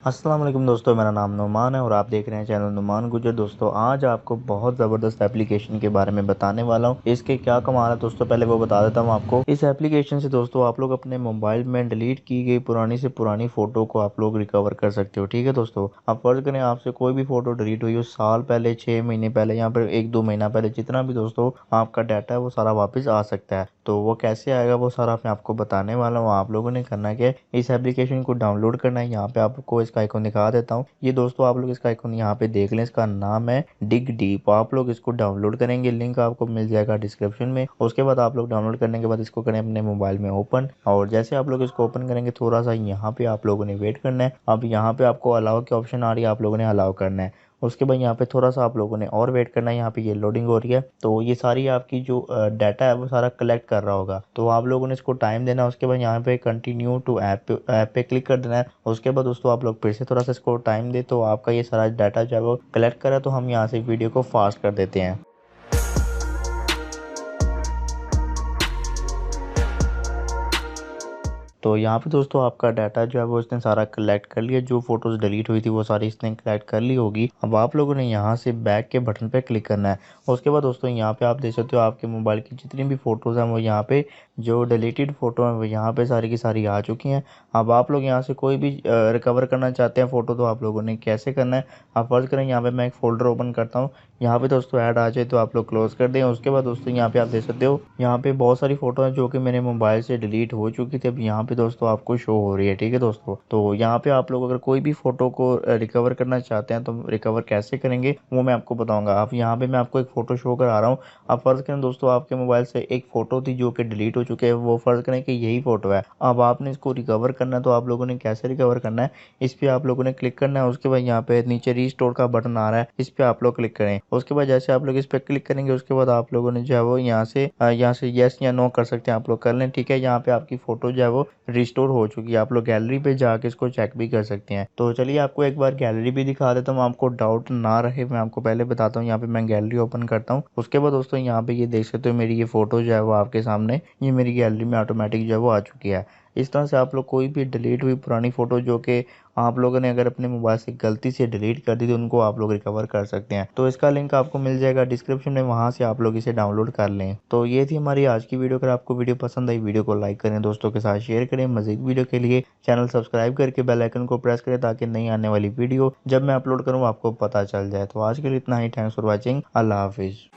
अस्सलाम वालेकुम दोस्तों, मेरा नाम नुमान है और आप देख रहे हैं चैनल नुमान गुजर। दोस्तों आज आपको बहुत ज़बरदस्त एप्लीकेशन के बारे में बताने वाला हूँ। इसके क्या कमाल है दोस्तों, पहले वो बता देता हूँ आपको। इस एप्लीकेशन से दोस्तों आप लोग अपने मोबाइल में डिलीट की गई पुरानी से पुरानी फ़ोटो को आप लोग रिकवर कर सकते हो। ठीक है दोस्तों, आप फर्ज करें आपसे कोई भी फ़ोटो डिलीट हुई हो, साल पहले, 6 महीने पहले, यहाँ पर 1-2 महीना पहले, जितना भी दोस्तों आपका डाटा है वो सारा वापस आ सकता है। तो वो कैसे आएगा वो सारा मैं आपको बताने वाला हूँ। आप लोगों ने करना क्या है, इस एप्लीकेशन को डाउनलोड करना है। यहाँ पे आपको इसका आइकॉन दिखा देता हूँ। ये दोस्तों आप लोग इसका आइकॉन यहाँ पे देख लें, इसका नाम है डिग डीप। आप लोग इसको डाउनलोड करेंगे, लिंक आपको मिल जाएगा डिस्क्रिप्शन में। उसके बाद आप लोग डाउनलोड करने के बाद इसको करें अपने मोबाइल में ओपन, और जैसे आप लोग इसको ओपन करेंगे थोड़ा सा यहाँ पे आप लोगों ने वेट करना है। अब यहाँ पे आपको अलाउ की ऑप्शन आ रही है, आप लोगों ने अलाउ करना है। उसके बाद यहाँ पे थोड़ा सा आप लोगों ने और वेट करना है। यहाँ पे ये लोडिंग हो रही है, तो ये सारी आपकी जो डाटा है वो सारा कलेक्ट कर रहा होगा, तो आप लोगों ने इसको टाइम देना है। उसके बाद यहाँ पे कंटिन्यू टू ऐप पे क्लिक कर देना है। उसके बाद दोस्तों आप लोग फिर से थोड़ा सा इसको टाइम दे, तो आपका ये सारा डाटा जो है वो कलेक्ट करा। तो हम यहाँ से वीडियो को फास्ट कर देते हैं। तो यहाँ पे दोस्तों आपका डाटा जो है वो इसने सारा कलेक्ट कर लिया। जो फोटोज़ डिलीट हुई थी वो सारी इसने कलेक्ट कर ली होगी। अब आप लोगों ने यहाँ से बैक के बटन पे क्लिक करना है। उसके बाद दोस्तों यहाँ पे आप देख सकते हो आपके मोबाइल की जितनी भी फ़ोटोज़ हैं वो यहाँ पे, जो डिलीटेड फ़ोटो हैं वो यहाँ पे सारी की सारी आ चुकी हैं। अब आप लोग यहाँ से कोई भी रिकवर करना चाहते हैं फ़ोटो, तो आप लोगों ने कैसे करना है। आप फर्ज़ करें यहाँ पे मैं एक फ़ोल्डर ओपन करता हूँ। यहाँ पे दोस्तों ऐड आ जाए तो आप लोग क्लोज़ कर दें। उसके बाद दोस्तों यहाँ पे आप देख सकते हो, यहाँ पे बहुत सारी फ़ोटो हैं जो कि मेरे मोबाइल से डिलीट हो चुकी थी। अब यहाँ पे दोस्तों आपको शो हो रही है। ठीक है दोस्तों, तो यहाँ पे आप लोग अगर कोई भी फ़ोटो को रिकवर करना चाहते हैं तो रिकवर कैसे करेंगे वो मैं आपको बताऊंगा। आप यहाँ पे मैं आपको एक फ़ोटो शो करा रहा हूँ। आप फ़र्ज़ करें दोस्तों आपके मोबाइल से एक फ़ोटो थी जो कि डिलीट हो चुकी है। वो फ़र्ज़ करें कि यही फ़ोटो है। अब आपने इसको रिकवर करना है, तो आप लोगों ने कैसे रिकवर करना है, इस पर आप लोगों ने क्लिक करना है। उसके बाद यहाँ पे नीचे रीस्टोर का बटन आ रहा है, इस पर आप लोग क्लिक करें। उसके बाद जैसे आप लोग इस पर क्लिक करेंगे उसके बाद आप लोगों ने जो है वो यहाँ से येस या नो कर सकते हैं, आप लोग कर लें। ठीक है, यहाँ पे आपकी फ़ोटो जो है वो रिस्टोर हो चुकी है। आप लोग गैलरी पे जाके इसको चेक भी कर सकते हैं। तो चलिए आपको एक बार गैलरी भी दिखा देता हूँ, आपको डाउट ना रहे। मैं आपको पहले बताता हूँ, यहाँ पे मैं गैलरी ओपन करता हूँ। उसके बाद दोस्तों यहाँ पे ये देख सकते हो मेरी ये फ़ोटो जो है वो आपके सामने ये मेरी गैलरी में ऑटोमेटिक जो है वो आ चुकी है। इस तरह से आप लोग कोई भी डिलीट हुई पुरानी फ़ोटो जो कि आप लोगों ने अगर अपने मोबाइल से गलती से डिलीट कर दी तो उनको आप लोग रिकवर कर सकते हैं। तो इसका लिंक आपको मिल जाएगा डिस्क्रिप्शन में, वहाँ से आप लोग इसे डाउनलोड कर लें। तो ये थी हमारी आज की वीडियो। अगर आपको वीडियो पसंद आई, वीडियो को लाइक करें, दोस्तों के साथ शेयर करें। मज़ीद वीडियो के लिए चैनल सब्सक्राइब करके बेल आइकन को प्रेस करें ताकि नई आने वाली वीडियो जब मैं अपलोड करूँ आपको पता चल जाए। तो आज के लिए इतना ही। Thanks for watching. अल्लाह हाफिज़।